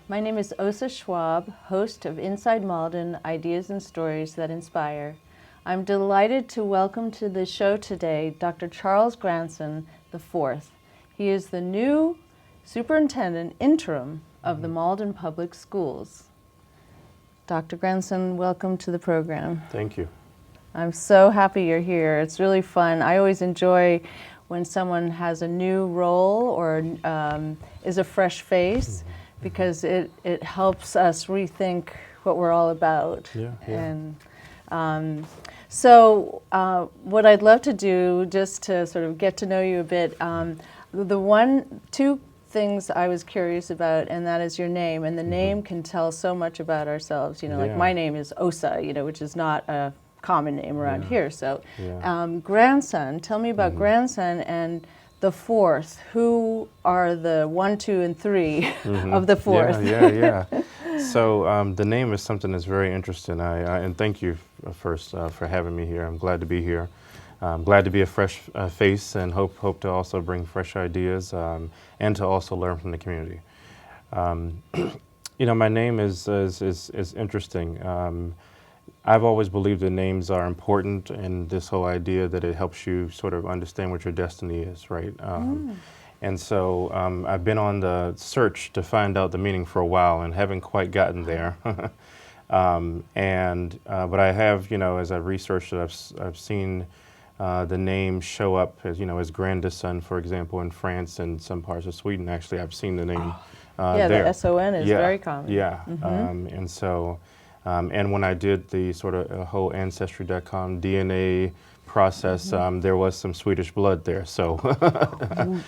My name is Osa Schwab, host of Inside Malden, Ideas and Stories That Inspire. I'm delighted to welcome to the show today Dr. Charles Granson IV. He is the new superintendent interim of the Malden Public Schools. Dr. Granson, welcome to the program. Thank you. I'm so happy you're here. It's really fun. I always enjoy when someone has a new role or is a fresh face, because it helps us rethink what we're all about. Yeah. And so what I'd love to do, just to sort of get to know you a bit, two things I was curious about, and that is your name. And the name can tell so much about ourselves. You know, like my name is Osa, which is not a common name around here. So grandson, tell me about grandson and the fourth. Who are the 1, 2, and 3 of the fourth? Yeah. So the name is something that's very interesting. And thank you first for having me here. I'm glad to be here. I'm glad to be a fresh face, and hope to also bring fresh ideas and to also learn from the community. My name is interesting. I've always believed that names are important, and this whole idea that it helps you sort of understand what your destiny is, right? And so I've been on the search to find out the meaning for a while and haven't quite gotten there. But I have, as I've researched it, I've seen the name show up as, as grandest son, for example, in France and some parts of Sweden. Actually, I've seen the name there. The S-O-N is very common. Yeah, and so... and when I did the sort of whole Ancestry.com DNA process, there was some Swedish blood there. So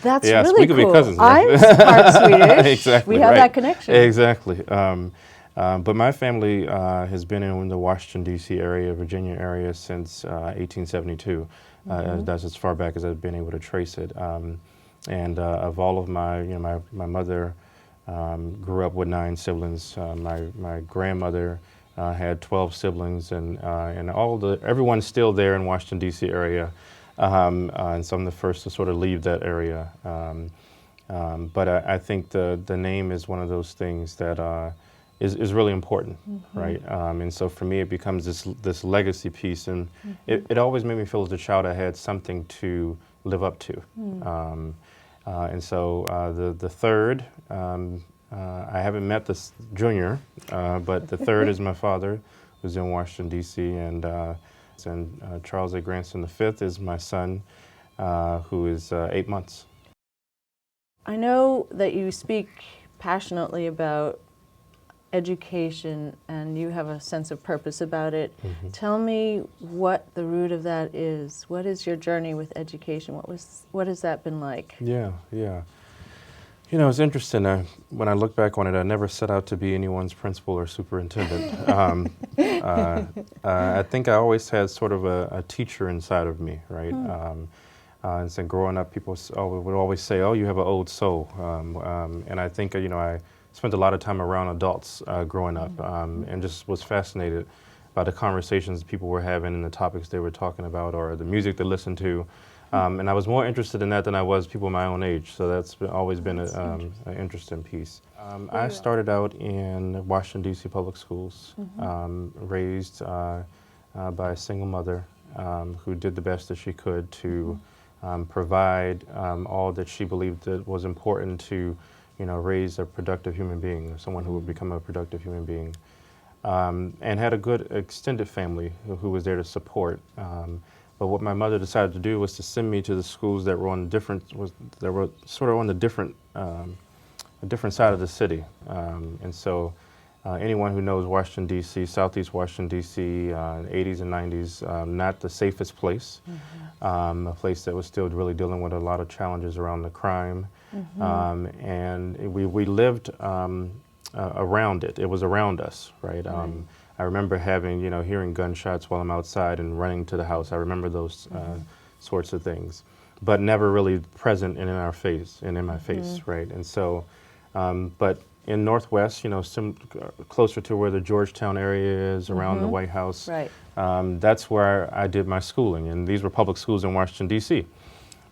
that's yes, really we could cool. be cousins. Right? I'm part Swedish. Exactly. We have that connection. Exactly. But my family has been in the Washington, D.C. area, Virginia area since 1872. That's as far back as I've been able to trace it. And of all of my mother grew up with 9 siblings. My grandmother had 12 siblings, and everyone's still there in Washington D.C. area, and so I'm the first to sort of leave that area. But I think the name is one of those things that is really important, right? And so for me, it becomes this legacy piece, and it always made me feel as a child I had something to live up to. And so the third, I haven't met this junior, but the third is my father, who's in Washington, D.C., and Charles A. Granson V is my son, who is 8 months. I know that you speak passionately about education, and you have a sense of purpose about it. Tell me what the root of that is. What is your journey with education? What has that been like? Yeah. It's interesting. When I look back on it, I never set out to be anyone's principal or superintendent. I think I always had sort of a teacher inside of me, right? And so growing up, people would always say, "Oh, you have an old soul." And I think, I spent a lot of time around adults growing up, and just was fascinated by the conversations people were having and the topics they were talking about, or the music they listened to. And I was more interested in that than I was people my own age, so that's always been an interesting piece. I started out in Washington, D.C. public schools, raised by a single mother who did the best that she could to provide all that she believed that was important to raise a productive human being, or someone who would become a productive human being, and had a good extended family who was there to support. But what my mother decided to do was to send me to the schools that were on a different side of the city. And so anyone who knows Washington, D.C., Southeast Washington, D.C., in the 80s and 90s, not the safest place, a place that was still really dealing with a lot of challenges around the crime. And we lived around it. It was around us, right? I remember hearing gunshots while I'm outside and running to the house. I remember those sorts of things, but never really present and in my face, right? And so, but in Northwest, closer to where the Georgetown area is, around the White House, Right. That's where I did my schooling, and these were public schools in Washington, D.C.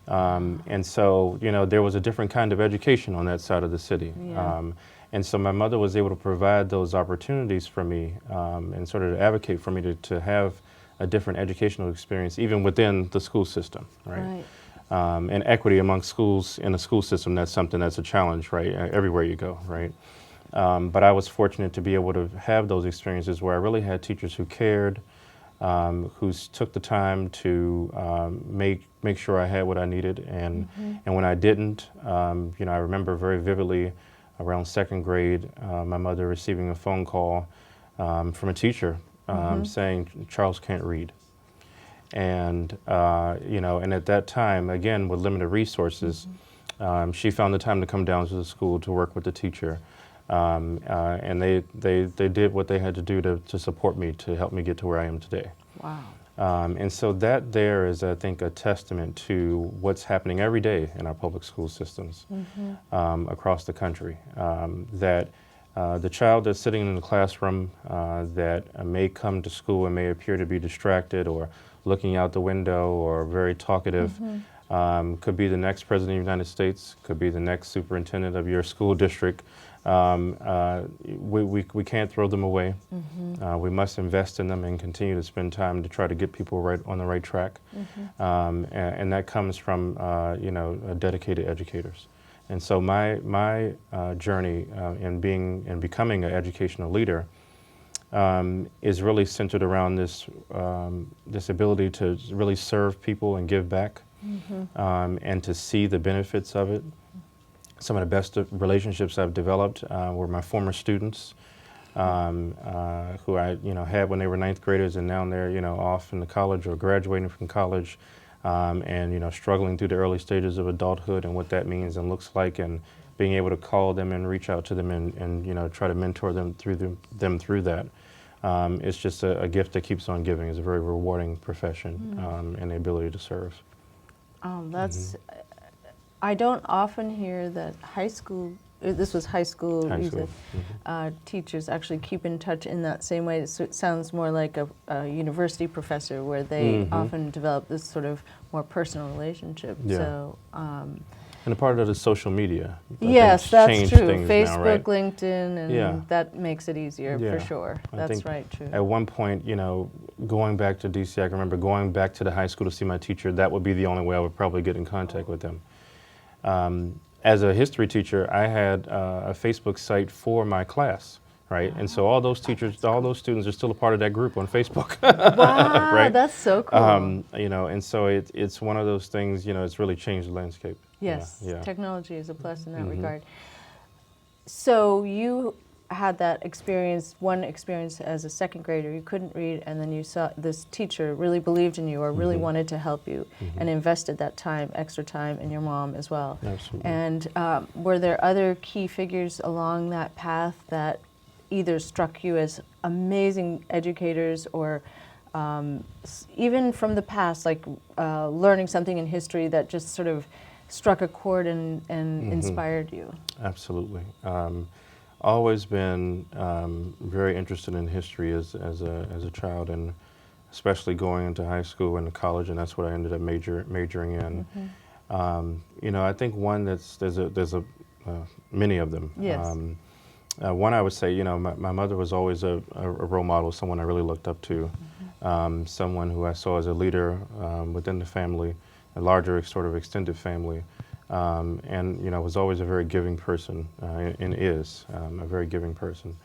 And so, there was a different kind of education on that side of the city. Yeah. And so my mother was able to provide those opportunities for me and sort of advocate for me to have a different educational experience, even within the school system, right? And equity among schools in the school system, that's something that's a challenge, right? Everywhere you go, right? But I was fortunate to be able to have those experiences where I really had teachers who cared, who took the time to make sure I had what I needed, and when I didn't, you know, I remember very vividly around second grade, my mother receiving a phone call from a teacher saying Charles can't read. And you know, and at that time, again, with limited resources, she found the time to come down to the school to work with the teacher, and they did what they had to do to support me, to help me get to where I am today. Wow. And so that there is, I think, a testament to what's happening every day in our public school systems across the country. That the child that's sitting in the classroom that may come to school and may appear to be distracted or looking out the window or very talkative could be the next president of the United States, could be the next superintendent of your school district. We can't throw them away. We must invest in them and continue to spend time to try to get people right on the right track. And that comes from you know, dedicated educators. And so my journey in becoming an educational leader is really centered around this this ability to really serve people and give back, and to see the benefits of it. Some of the best relationships I've developed were my former students, who I had when they were ninth graders, and now they're off into college or graduating from college, and struggling through the early stages of adulthood and what that means and looks like, and being able to call them and reach out to them and try to mentor them through that. It's just a gift that keeps on giving. It's a very rewarding profession, and the ability to serve. That's. I don't often hear that high school. This was high school. Teachers actually keep in touch in that same way. So it sounds more like a university professor, where they often develop this sort of more personal relationship. Yeah. So. And a part of it is social media. Yes, that's true. Facebook, now, right? LinkedIn, and that makes it easier for sure. That's right, true. At one point, going back to DC, I can remember going back to the high school to see my teacher. That would be the only way I would probably get in contact with them. As a history teacher, I had a Facebook site for my class, right? And so all those teachers, all those students are still a part of that group on Facebook. Wow, right? That's so cool. And so it's one of those things, it's really changed the landscape. Yes, yeah. Technology is a plus in that regard. So you had that experience, one experience as a second grader. You couldn't read, and then you saw this teacher really believed in you, or really wanted to help you, and invested that time, extra time, in your mom as well. Absolutely. And were there other key figures along that path that either struck you as amazing educators, or even from the past, like learning something in history that just sort of struck a chord and inspired you? Absolutely. Always been very interested in history as a child, and especially going into high school and college, and that's what I ended up majoring in. I think one there's many of them. Yes. One, I would say, my mother was always a role model, someone I really looked up to, someone who I saw as a leader within the family, a larger sort of extended family. And was always a very giving person, and is a very giving person.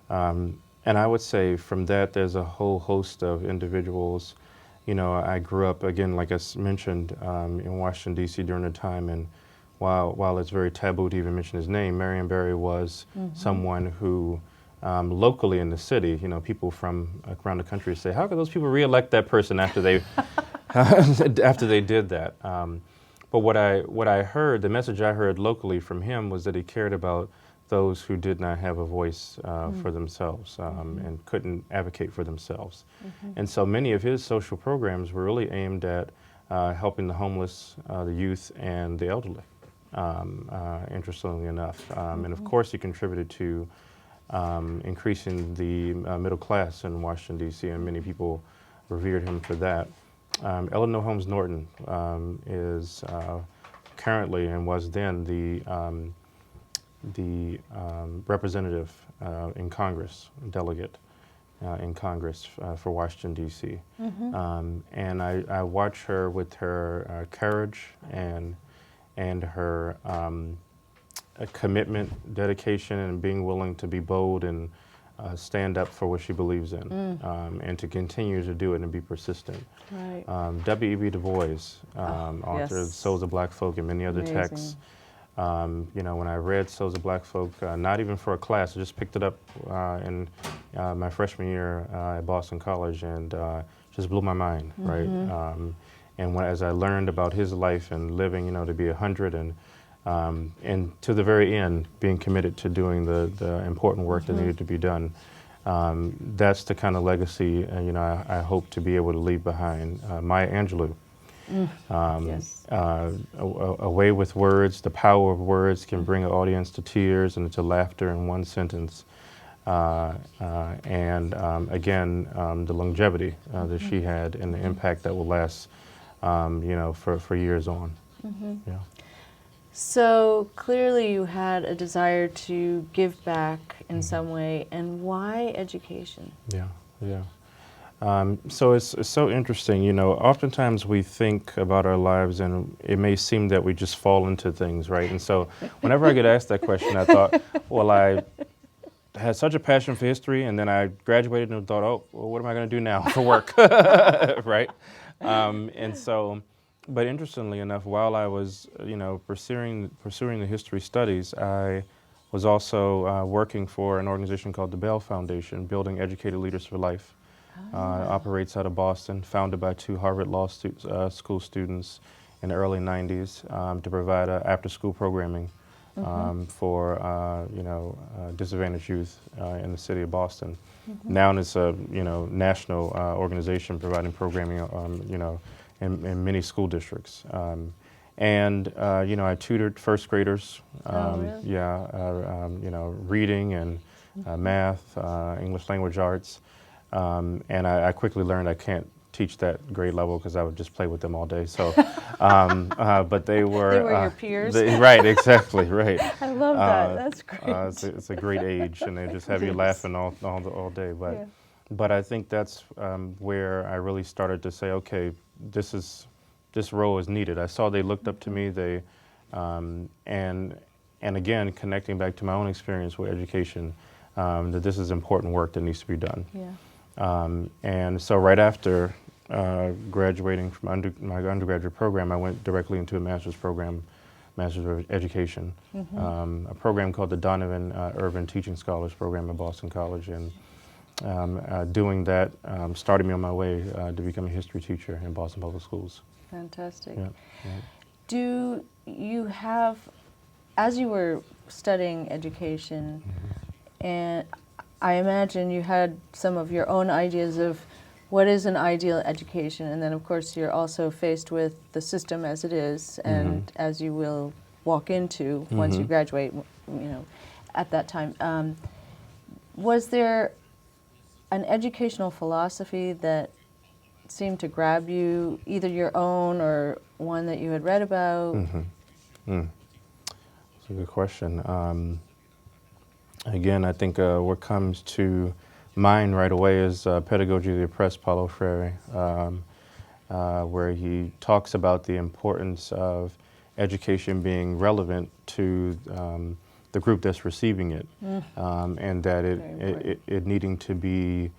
And I would say from that, there's a whole host of individuals. I grew up, again, like I mentioned, in Washington, D.C. during the time, and while it's very taboo to even mention his name, Marion Barry was someone who, locally in the city, people from around the country say, how could those people re-elect that person after they after they did that? But what I heard, the message I heard locally from him, was that he cared about those who did not have a voice for themselves, and couldn't advocate for themselves. And so many of his social programs were really aimed at helping the homeless, the youth, and the elderly, interestingly enough. And of course, he contributed to increasing the middle class in Washington, D.C., and many people revered him for that. Eleanor Holmes Norton representative in Congress, delegate in Congress for Washington, D.C. And I watch her with her courage and her commitment, dedication, and being willing to be bold and stand up for what she believes in, and to continue to do it and be persistent. Right. W.E.B. Du Bois, author of yes. Souls of Black Folk and many other Amazing. texts. You know, when I read Souls of Black Folk, not even for a class, I just picked it up in my freshman year at Boston College, and just blew my mind, right? And as I learned about his life and living, you know, to be 100 and to the very end, being committed to doing the important work that needed to be done. That's the kind of legacy, you know, I hope to be able to leave behind. Maya Angelou. Yes. A way with words, the power of words can bring an audience to tears and to laughter in one sentence. Again, the longevity that she had and the impact that will last, you know, for years on. Yeah. So clearly you had a desire to give back in some way, and why education? Yeah, yeah. So it's so interesting, you know, oftentimes we think about our lives and it may seem that we just fall into things, right? And so whenever I get asked that question, I thought, well, I had such a passion for history, and then I graduated and thought, oh, well, what am I going to do now for work, right? And so, but interestingly enough, while I was, you know, pursuing the history studies, I was also working for an organization called the Bell Foundation, Building Educated Leaders for Life. Operates out of Boston, founded by two Harvard Law School students in the early 90s to provide after-school programming for you know, disadvantaged youth in the city of Boston. Now it's a, you know, national organization providing programming you know, in many school districts. You know, I tutored first graders. Really? Yeah, you know, reading and math, English language arts. And I quickly learned I can't teach that grade level because I would just play with them all day. So, but they were your peers. Right, exactly, right. I love that. That's great. It's a great age, and they just have you laughing all day. But Yeah. but I think that's where I really started to say, okay, this role is needed. I saw they looked up to me. They and again, connecting back to my own experience with education, that this is important work that needs to be done. Yeah. And so right after graduating from my undergraduate program, I went directly into a master's program, Master's of Education, a program called the Donovan Irvin Teaching Scholars Program at Boston College. And doing that started me on my way to become a history teacher in Boston Public Schools. Fantastic. Yeah, yeah. Do you have, as you were studying education, and I imagine you had some of your own ideas of what is an ideal education, and then of course you're also faced with the system as it is, and as you will walk into once you graduate, you know, at that time. Was there an educational philosophy that seemed to grab you, either your own or one that you had read about? That's a good question. Again, I think what comes to mind right away is Pedagogy of the Oppressed, Paulo Freire, where he talks about the importance of education being relevant to the group that's receiving it, and that it needing to be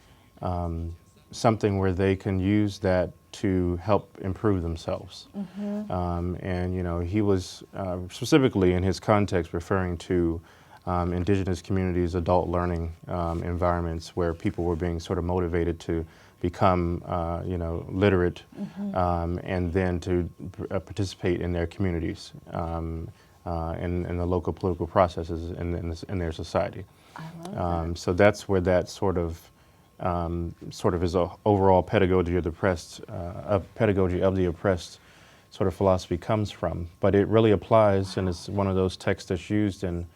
something where they can use that to help improve themselves. And you know, he was specifically in his context referring to indigenous communities, adult learning environments where people were being sort of motivated to become, you know, literate, and then to participate in their communities, in the local political processes in their society. I love that. So that's where that sort of is a overall pedagogy of the oppressed, pedagogy of the oppressed sort of philosophy comes from. But it really applies, and it's one of those texts that's used in,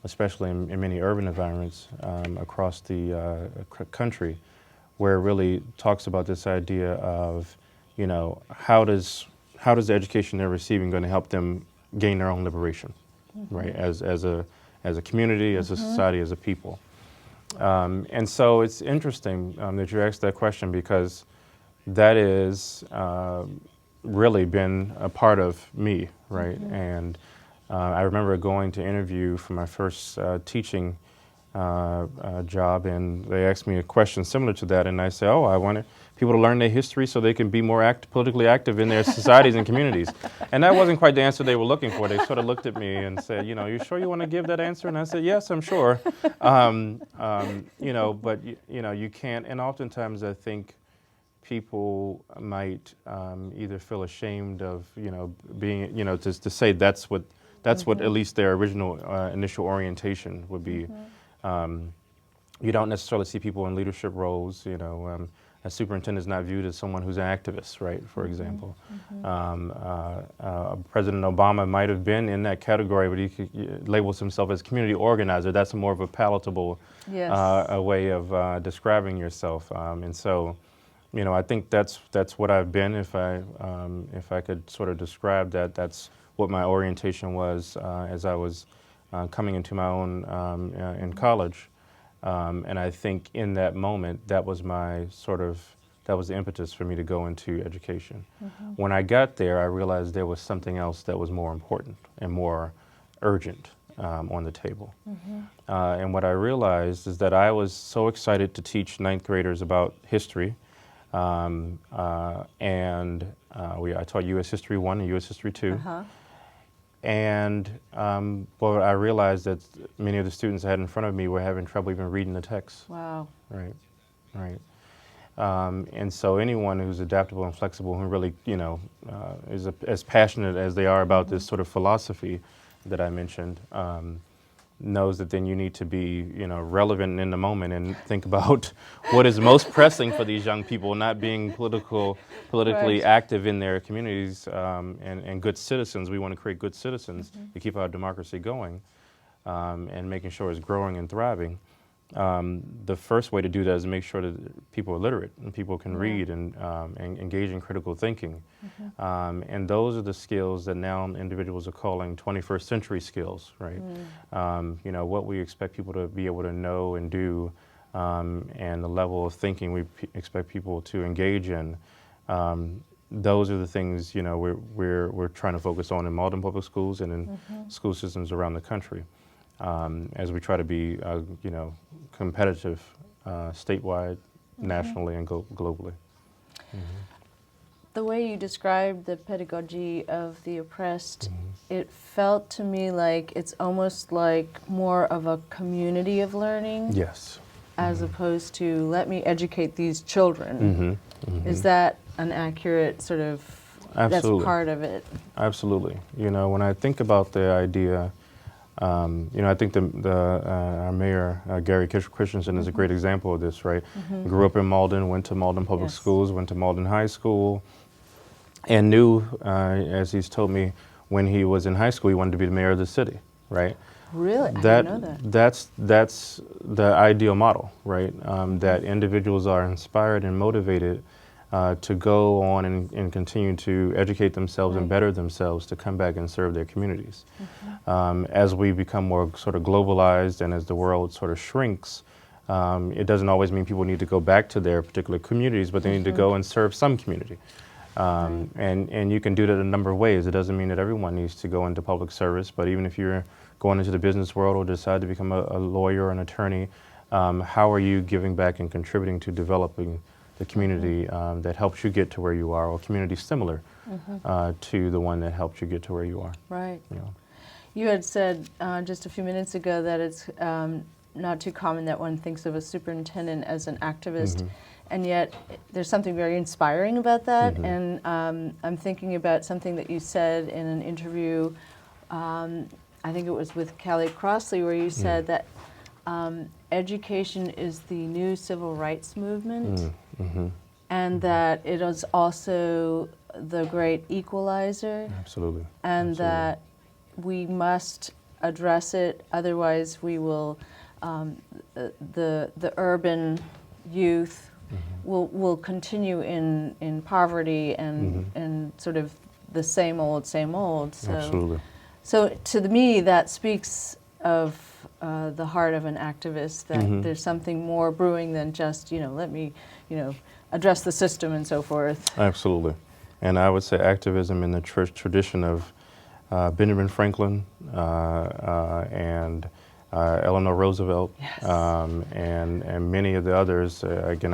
especially in many urban environments across the country, where it really talks about this idea of, you know, how does the education they're receiving going to help them gain their own liberation, right? As as a community, as a society, as a people. And so it's interesting that you asked that question, because that is really been a part of me, right? And I remember going to interview for my first teaching job, and they asked me a question similar to that, and I said, oh, I wanted people to learn their history so they can be more politically active in their societies and communities. And that wasn't quite the answer they were looking for. They sort of looked at me and said, you know, you sure you want to give that answer? And I said, yes, I'm sure. You know, but you know, you can't, and oftentimes I think people might either feel ashamed of, you know, being, you know, to say that's what at least their original initial orientation would be. You don't necessarily see people in leadership roles, you know. A superintendent is not viewed as someone who's an activist, right, for example. President Obama might have been in that category, but he labels himself as community organizer. That's more of a palatable a way of describing yourself. And so, you know, I think that's what I've been. If I could sort of describe that, that's what my orientation was as I was coming into my own in college. And I think in that moment, that was the impetus for me to go into education. When I got there, I realized there was something else that was more important and more urgent on the table. And what I realized is that I was so excited to teach ninth graders about history. I taught U.S. History 1 and U.S. History 2. And well, I realized that many of the students I had in front of me were having trouble even reading the text. Wow. Right, right. And so anyone who's adaptable and flexible, who really, you know, is as passionate as they are about this sort of philosophy that I mentioned, knows that then you need to be, you know, relevant in the moment and think about what is most pressing for these young people, not being politically active in their communities and good citizens. We want to create good citizens to keep our democracy going and making sure it's growing and thriving. The first way to do that is make sure that people are literate and people can read and engage in critical thinking. And those are the skills that now individuals are calling 21st century skills, right? You know, what we expect people to be able to know and do, and the level of thinking we expect people to engage in. Those are the things, you know, we're trying to focus on in Malden public schools and in school systems around the country. As we try to be, you know, competitive statewide, nationally, and globally. The way you described the pedagogy of the oppressed, it felt to me like it's almost like more of a community of learning. Yes. As opposed to, let me educate these children. Is that an accurate sort of, Absolutely. that's part of it? Absolutely. You know, when I think about the idea, you know, I think our mayor, Gary Christensen, is a great example of this, right? Grew up in Malden, went to Malden Public Schools, went to Malden High School, and knew, as he's told me, when he was in high school, he wanted to be the mayor of the city, right? Really? I didn't know that. That's the ideal model, right? That individuals are inspired and motivated to go on and continue to educate themselves and better themselves to come back and serve their communities. As we become more sort of globalized and as the world sort of shrinks, it doesn't always mean people need to go back to their particular communities, but they need to go and serve some community. And you can do that in a number of ways. It doesn't mean that everyone needs to go into public service, but even if you're going into the business world or decide to become a lawyer or an attorney, how are you giving back and contributing to developing the community that helps you get to where you are, or community similar to the one that helped you get to where you are. Right. You know. You had said just a few minutes ago that it's not too common that one thinks of a superintendent as an activist, and yet there's something very inspiring about that. And I'm thinking about something that you said in an interview, I think it was with Callie Crossley, where you said that education is the new civil rights movement, and that it is also the great equalizer. Absolutely. And that we must address it, otherwise we will, the urban youth will continue in poverty and sort of the same old, same old. So, Absolutely. So to me that speaks of the heart of an activist, that there's something more brewing than just, let me, address the system and so forth. Absolutely. And I would say activism in the church tradition of Benjamin Franklin and Eleanor Roosevelt, Yes. and many of the others. Again,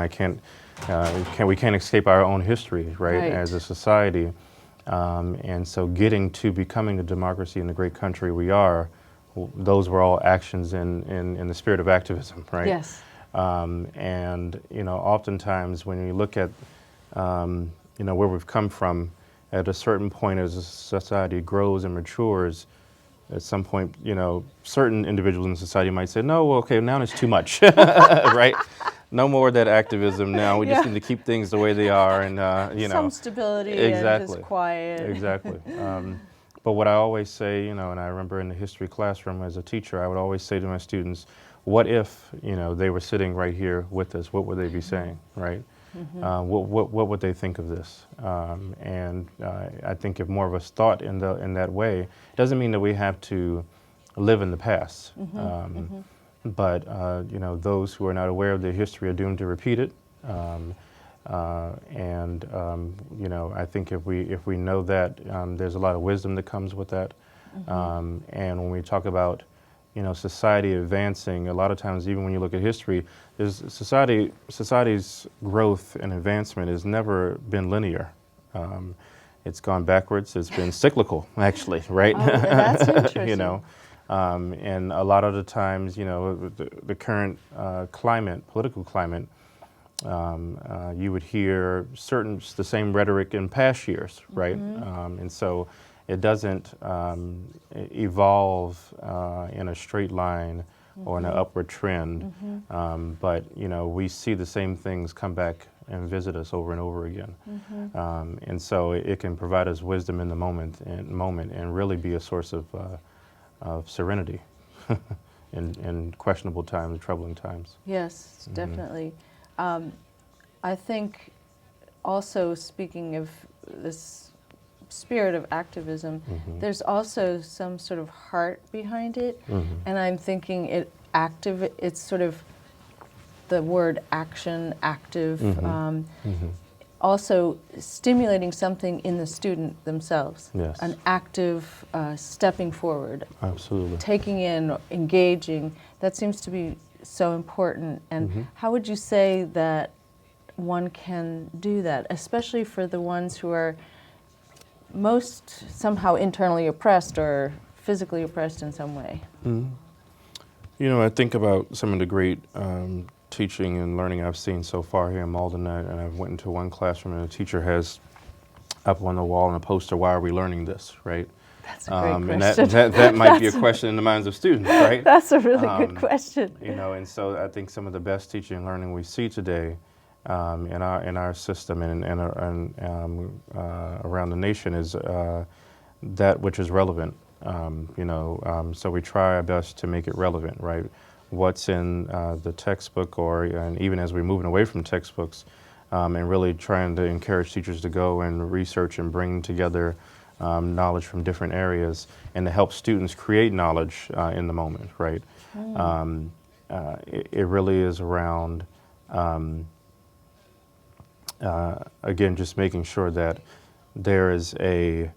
we can't escape our own history, right, as a society. And so getting to becoming the democracy in the great country we are, those were all actions in the spirit of activism, right? Yes. And, oftentimes when you look at, where we've come from, at a certain point as a society grows and matures, at some point, certain individuals in society might say, no, well, okay, now it's too much, right? No more of that activism now. We just need to keep things the way they are, and Some stability exactly, and just quiet. Exactly. But what I always say, and I remember in the history classroom as a teacher, I would always say to my students, what if, they were sitting right here with us? What would they be saying, right? What would they think of this? And I think if more of us thought in that way, it doesn't mean that we have to live in the past. But those who are not aware of their history are doomed to repeat it. I think if we know that, there's a lot of wisdom that comes with that. And when we talk about society advancing, a lot of times, even when you look at history, society's growth and advancement has never been linear. It's gone backwards. It's been cyclical, actually, right? Oh, that's interesting. And a lot of the times, the current political climate, you would hear the same rhetoric in past years, right? And so it doesn't evolve in a straight line or in an upward trend, but we see the same things come back and visit us over and over again. And so it can provide us wisdom in the moment and really be a source of serenity in questionable times, troubling times. Yes, definitely. I think also, speaking of this spirit of activism, there's also some sort of heart behind it, and I'm thinking it's sort of the word action, active, also stimulating something in the student themselves. Yes. An active stepping forward. Absolutely. Taking in, engaging, that seems to be so important. And how would you say that one can do that, especially for the ones who are most somehow internally oppressed or physically oppressed in some way? I think about some of the great teaching and learning I've seen so far here in Malden, and I went into one classroom and a teacher has up on the wall and a poster, "Why are we learning this?" Right? That's a great and question. that might be a question in the minds of students, right? That's a really good question. And so I think some of the best teaching and learning we see today in our system and around the nation is that which is relevant. So we try our best to make it relevant, right? What's in the textbook, and even as we're moving away from textbooks, and really trying to encourage teachers to go and research and bring together knowledge from different areas and to help students create knowledge in the moment, right? It really is around, again, just making sure that there is a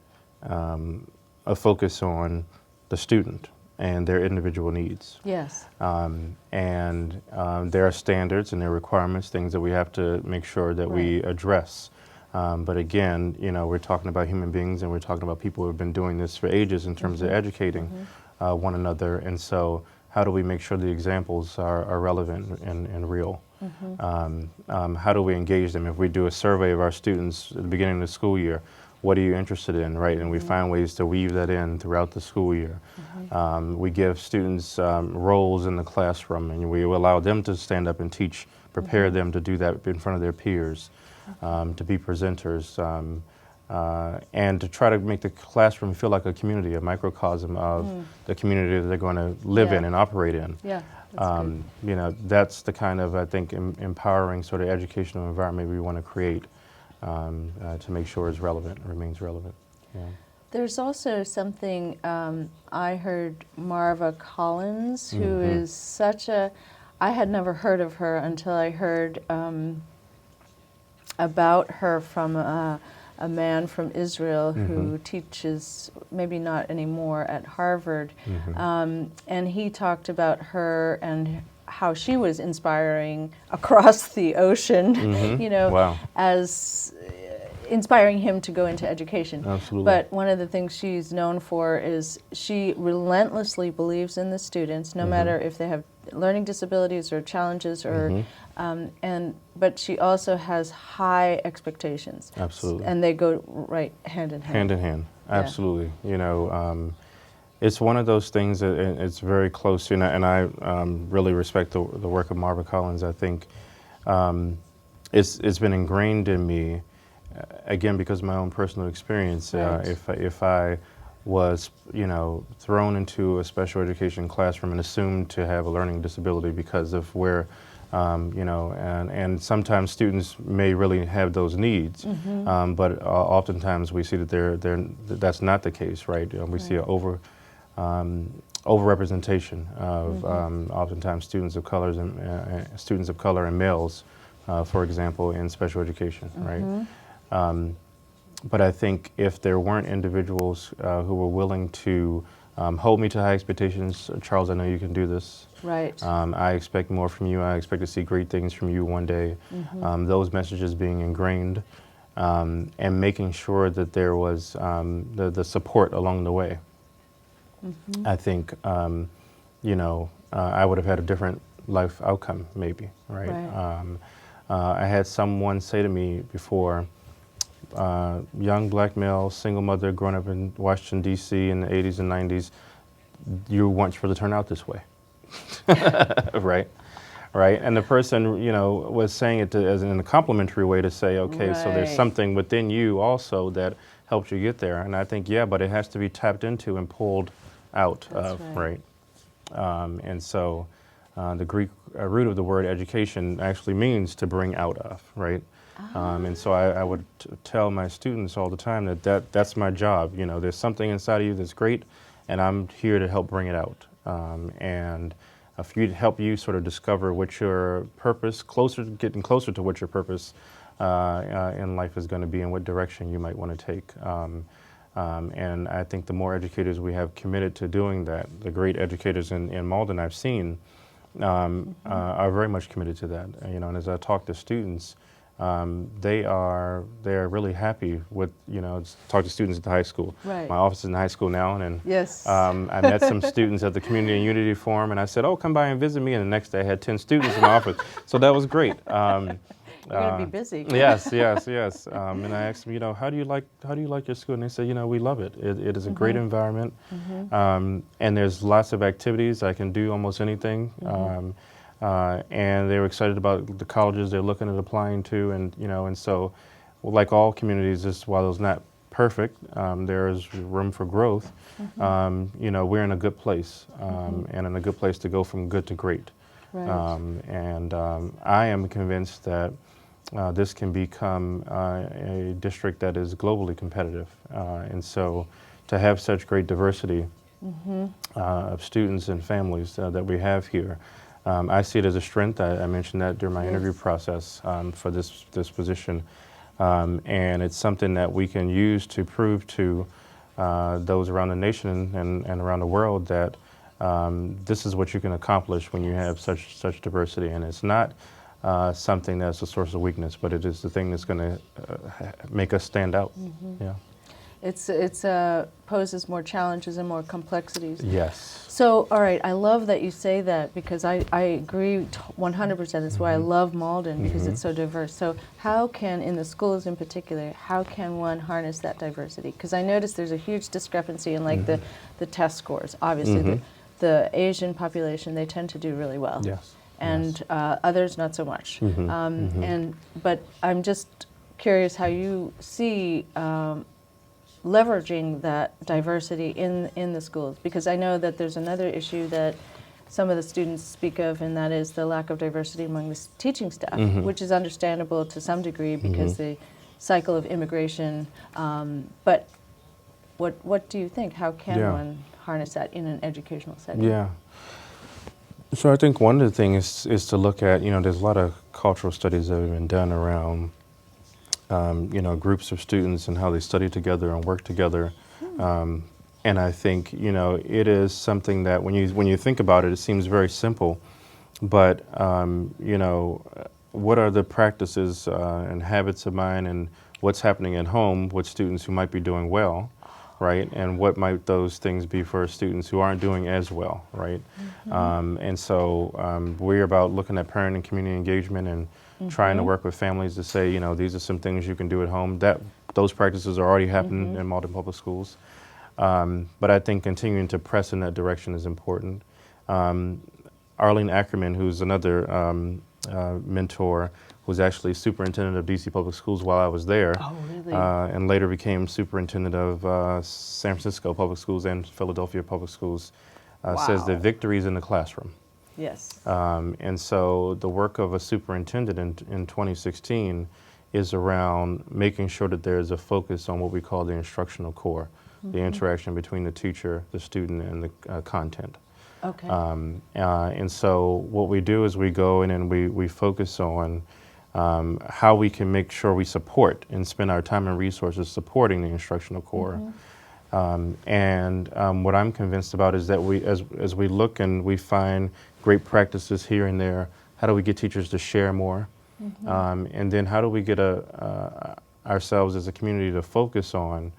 focus on the student and their individual needs. Yes. And there are standards and there are requirements, things that we have to make sure that we address. But again, we're talking about human beings and we're talking about people who have been doing this for ages in terms of educating one another. And so how do we make sure the examples are relevant and real? How do we engage them? If we do a survey of our students at the beginning of the school year, what are you interested in, right? And we find ways to weave that in throughout the school year. We give students roles in the classroom, and we allow them to stand up and teach, prepare them to do that in front of their peers, to be presenters, and to try to make the classroom feel like a community, a microcosm of the community that they're going to live in and operate in. Yeah. That's good. That's the kind of, I think, empowering sort of educational environment we want to create to make sure it's relevant, remains relevant. Yeah. There's also something I heard Marva Collins, who is such a, I had never heard of her until I heard about her from a man from Israel who teaches, maybe not anymore, at Harvard. And he talked about her and how she was inspiring across the ocean, you know, Wow. as inspiring him to go into education. Absolutely. But one of the things she's known for is she relentlessly believes in the students, no matter if they have learning disabilities or challenges, or but she also has high expectations. Absolutely. And they go right hand in hand. Hand in hand, absolutely. You know, it's one of those things that it's very close, you know, and I really respect the work of Marva Collins. I think it's been ingrained in me, again, because of my own personal experience. Right. If I was, you know, thrown into a special education classroom and assumed to have a learning disability because of where, you know, and sometimes students may really have those needs, but oftentimes we see that that's not the case, right? We see an overrepresentation of oftentimes students of colors and students of color and males, for example, in special education, right? But I think if there weren't individuals who were willing to hold me to high expectations, Charles, I know you can do this. Right. I expect more from you. I expect to see great things from you one day. Those messages being ingrained and making sure that there was the support along the way. I think, you know, I would have had a different life outcome, maybe, right? Right. I had someone say to me before, young black male, single mother, growing up in Washington, D.C. in the 80s and 90s, you weren't supposed to turn out this way. Right? Right? And the person, you know, was saying it as in a complimentary way to say, okay, so there's Right. something within you also that helped you get there. And I think, yeah, but it has to be tapped into and pulled out That's of, right. And so the Greek root of the word education actually means to bring out of, right? And so I would tell my students all the time that's my job. You know, there's something inside of you that's great, and I'm here to help bring it out. And for you to help you sort of discover what your purpose, getting closer to what your purpose in life is going to be and what direction you might want to take. And I think the more educators we have committed to doing that, the great educators in Malden I've seen are very much committed to that. You know, and as I talk to students, they're really happy with, you know, talk to students at the high school. Right. My office is in high school now, and Yes. I met some students at the Community and Unity Forum, and I said, oh, come by and visit me, and the next day I had 10 students in my office. So that was great. You're going to be busy. Yes. And I asked them, you know, how do you like your school? And they said, you know, we love it. It is a great environment, and there's lots of activities. I can do almost anything. And they were excited about the colleges they're looking at applying to, and you know, and so, well, like all communities, while it's not perfect, there is room for growth. You know, we're in a good place, and in a good place to go from good to great. Right. And I am convinced that this can become a district that is globally competitive, and so to have such great diversity of students and families that we have here. I see it as a strength. I mentioned that during my interview process for this position, and it's something that we can use to prove to those around the nation and around the world that this is what you can accomplish when you have such diversity. And it's not something that's a source of weakness, but it is the thing that's going to make us stand out. Yeah. It's poses more challenges and more complexities. Yes. So, all right, I love that you say that, because I agree 100%. That's why I love Malden, because it's so diverse. So how can, in the schools in particular, how can one harness that diversity? Because I noticed there's a huge discrepancy in like the test scores. Obviously, the Asian population, they tend to do really well. Yes. And others not so much. But I'm just curious how you see leveraging that diversity in the schools, because I know that there's another issue that some of the students speak of, and that is the lack of diversity among the teaching staff, which is understandable to some degree because the cycle of immigration, but what do you think? How can Yeah. one harness that in an educational setting? Yeah. So I think one of the things is to look at, there's a lot of cultural studies that have been done around, groups of students and how they study together and work together. Um, and I think, it is something that when you think about it, it seems very simple. But, what are the practices and habits of mine and what's happening at home with students who might be doing well, right? And what might those things be for students who aren't doing as well, right? And so we're about looking at parent and community engagement and trying to work with families to say, these are some things you can do at home. Those practices are already happening in Malden Public Schools. But I think continuing to press in that direction is important. Arlene Ackerman, who's another mentor, was actually superintendent of DC Public Schools while I was there. Oh, really? And later became superintendent of San Francisco Public Schools and Philadelphia Public Schools, says that Wow. victory is in the classroom. Yes. And so the work of a superintendent in 2016 is around making sure that there is a focus on what we call the instructional core, the interaction between the teacher, the student, and the content. Okay. And so what we do is we go in and we focus on how we can make sure we support and spend our time and resources supporting the instructional core. What I'm convinced about is that as we look and we find great practices here and there, how do we get teachers to share more? And then how do we get ourselves as a community to focus on,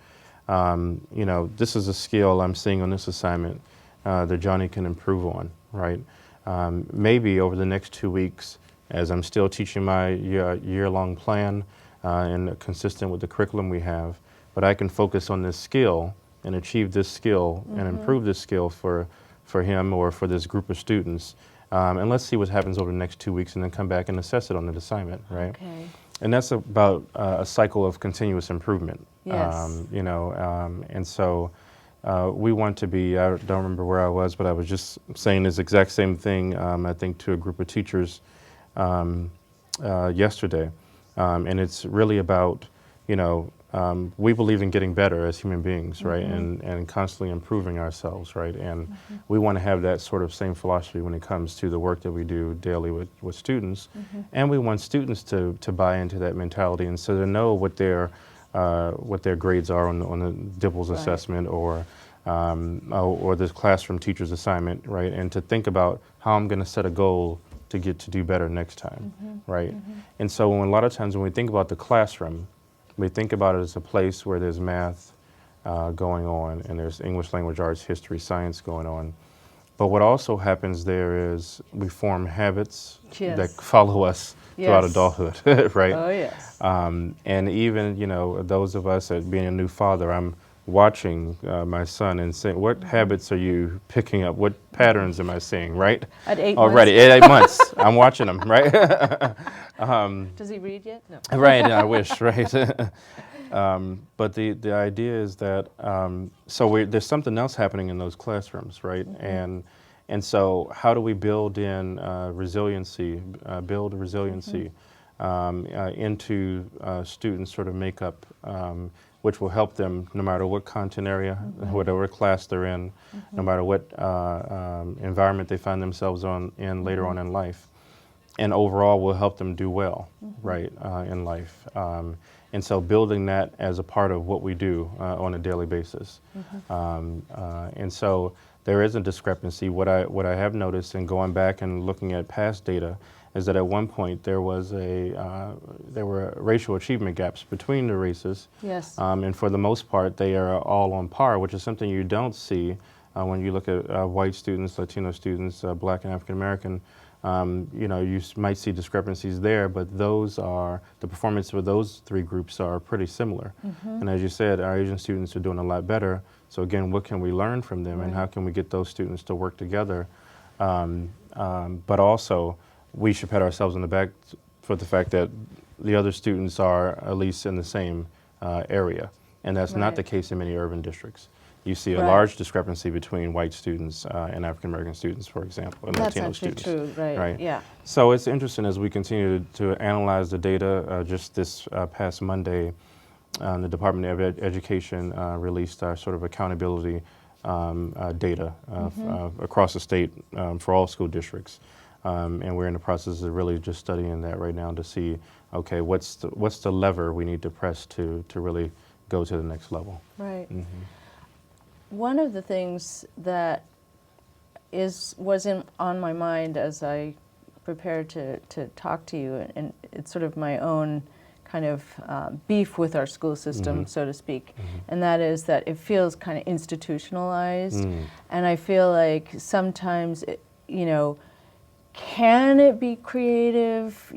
this is a skill I'm seeing on this assignment that Johnny can improve on, right? Maybe over the next 2 weeks, as I'm still teaching my year-long plan and consistent with the curriculum we have, but I can focus on this skill and achieve this skill and improve this skill for him or for this group of students. And let's see what happens over the next 2 weeks and then come back and assess it on the assignment, right? Okay. And that's about a cycle of continuous improvement. Yes. And so we want to be, I don't remember where I was, but I was just saying this exact same thing, I think, to a group of teachers yesterday. And it's really about, we believe in getting better as human beings, right? And constantly improving ourselves, right? And we want to have that sort of same philosophy when it comes to the work that we do daily with students. And we want students to buy into that mentality and so to know what their grades are on the Dibbles Right. assessment or the classroom teacher's assignment, right? And to think about how I'm going to set a goal to get to do better next time, right? And so a lot of times when we think about the classroom, we think about it as a place where there's math going on and there's English language arts, history, science going on. But what also happens there is we form habits Yes. that follow us throughout Yes. adulthood, right? Oh, yes. And even, those of us that being a new father, I'm watching my son and saying, what habits are you picking up? What patterns am I seeing, right? At 8 Already, months? at 8 months, I'm watching him, right? Does he read yet? No. Right, I wish, right? But the idea is that, there's something else happening in those classrooms, right? And so how do we build in resiliency, into students' sort of makeup, which will help them no matter what content area, whatever class they're in, no matter what environment they find themselves in later on in life. And overall will help them do well, right, in life. And so building that as a part of what we do on a daily basis. And so there is a discrepancy. What I have noticed in going back and looking at past data is that at one point there were racial achievement gaps between the races. Yes. And for the most part, they are all on par, which is something you don't see when you look at white students, Latino students, Black and African American. You might see discrepancies there, but the performance for those three groups are pretty similar. And as you said, our Asian students are doing a lot better. So again, what can we learn from them and how can we get those students to work together? But also, we should pat ourselves on the back for the fact that the other students are at least in the same area. And that's not the case in many urban districts. You see a large discrepancy between white students and African American students, for example, and That's Latino actually students. true, right? Yeah. So it's interesting as we continue to analyze the data. Just this past Monday, the Department of Education released our sort of accountability data across the state for all school districts. And we're in the process of really just studying that right now to see, okay, what's the lever we need to press to really go to the next level. Right. One of the things that was on my mind as I prepared to talk to you, and it's sort of my own kind of beef with our school system, so to speak, and that is that it feels kind of institutionalized, and I feel like sometimes, can it be creative,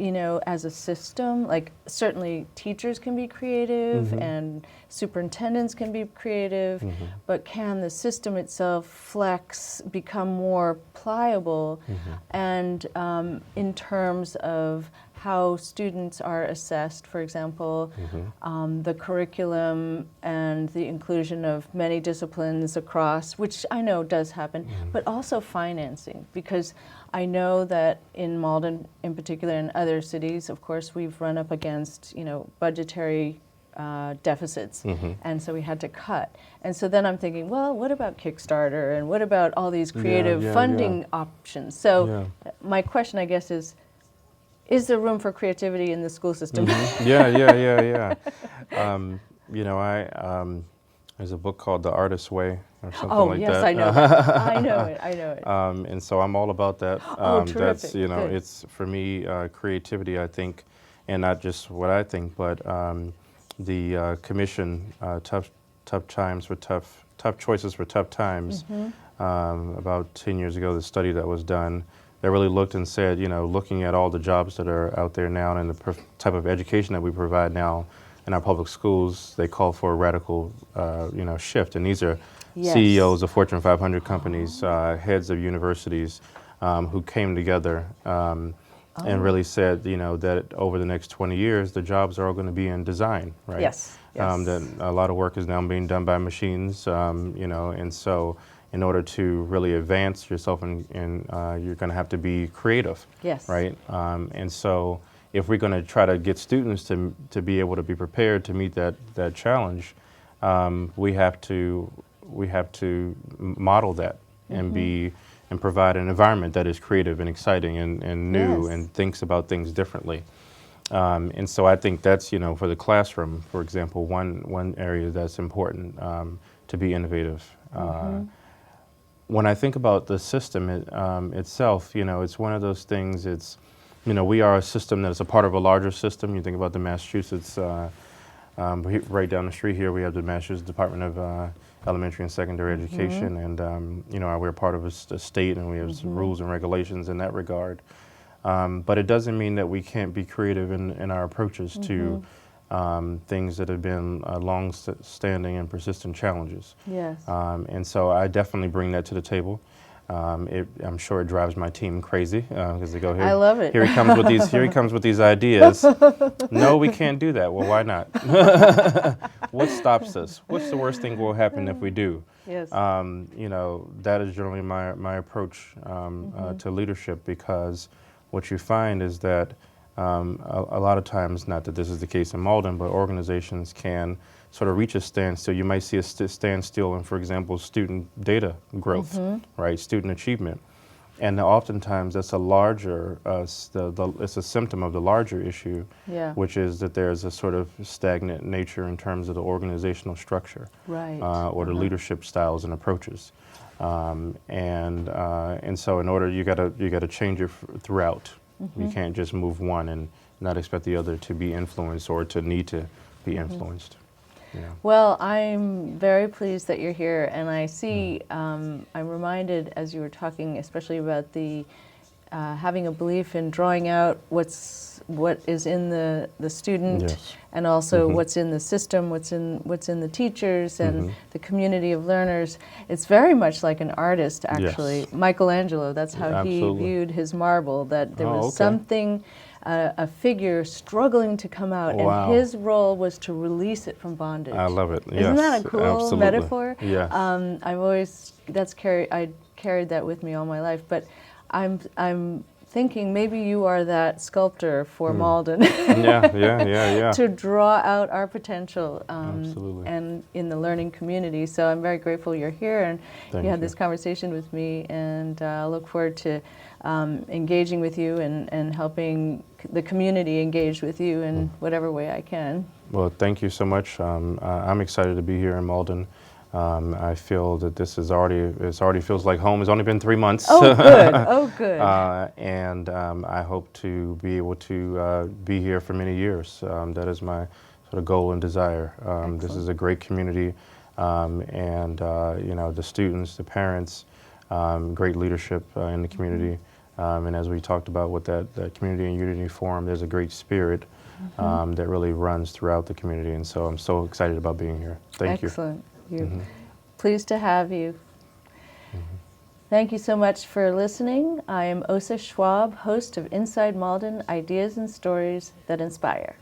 as a system? Like, certainly teachers can be creative and superintendents can be creative, but can the system itself flex, become more pliable, and in terms of how students are assessed, for example, the curriculum and the inclusion of many disciplines across, which I know does happen, but also financing, because I know that in Malden in particular and other cities, of course, we've run up against, budgetary deficits, and so we had to cut. And so then I'm thinking, well, what about Kickstarter, and what about all these creative funding options? So my question, I guess, is there room for creativity in the school system? Yeah. There's a book called The Artist's Way or something like that. Oh, yes, I know that. I know it. And so I'm all about that. Terrific. That's, Good. it's for me, creativity, I think, and not just what I think, but the commission, tough times for tough choices for tough times. About 10 years ago, the study that was done, that really looked and said, looking at all the jobs that are out there now and the type of education that we provide now in our public schools, they call for a radical, shift. And these are CEOs of Fortune 500 companies, heads of universities, who came together and really said, that over the next 20 years, the jobs are all going to be in design, right? Yes. That a lot of work is now being done by machines, and so in order to really advance yourself, and you're going to have to be creative, right? And so if we're going to try to get students to be able to be prepared to meet that challenge, we have to model that and provide an environment that is creative and exciting and new and thinks about things differently. And so I think that's, for the classroom, for example, one area that's important to be innovative. When I think about the system itself, it's one of those things, we are a system that is a part of a larger system. You think about the Massachusetts, right down the street here, we have the Massachusetts Department of Elementary and Secondary Education, and we're part of a state, and we have some rules and regulations in that regard. But it doesn't mean that we can't be creative in our approaches to things that have been long-standing and persistent challenges. And so I definitely bring that to the table. I'm sure it drives my team crazy because they go, "Here, I love it. Here he comes with these. Here he comes with these ideas." No, we can't do that. Well, why not? What stops us? What's the worst thing will happen if we do? That is generally my approach to leadership, because what you find is that a lot of times, not that this is the case in Malden, but organizations can sort of reach a standstill. You might see a standstill in, for example, student data growth, right? Student achievement. And oftentimes that's a larger, it's a symptom of the larger issue, which is that there's a sort of stagnant nature in terms of the organizational structure, or the leadership styles and approaches. And so in order, you gotta change it throughout. You can't just move one and not expect the other to be influenced or to need to be influenced. Well, I'm very pleased that you're here, and I see, I'm reminded as you were talking, especially about the having a belief in drawing out what is in the student, and also what's in the system, what's in the teachers and the community of learners. It's very much like an artist, actually. Michelangelo, that's how he viewed his marble, that there was something, a figure struggling to come out, and his role was to release it from bondage. I love it. Isn't that a cool metaphor? Yes. I've always, I carried that with me all my life, but I'm thinking maybe you are that sculptor for Malden Yeah. to draw out our potential Absolutely. and in the learning community. So I'm very grateful you're here and Thank you had you. this conversation with me, and I look forward to engaging with you and helping the community engage with you in whatever way I can. Well, thank you so much. I'm excited to be here in Malden. I feel that this is already feels like home. It's only been 3 months. Oh, good. Oh, good. And I hope to be able to be here for many years. That is my sort of goal and desire. This is a great community, and you know, the students, the parents, great leadership in the community. And as we talked about with that Community and Unity Forum, there's a great spirit that really runs throughout the community. And so I'm so excited about being here. Thank you. Excellent. Pleased to have you. Thank you so much for listening. I am Osa Schwab, host of Inside Malden, Ideas and Stories that Inspire.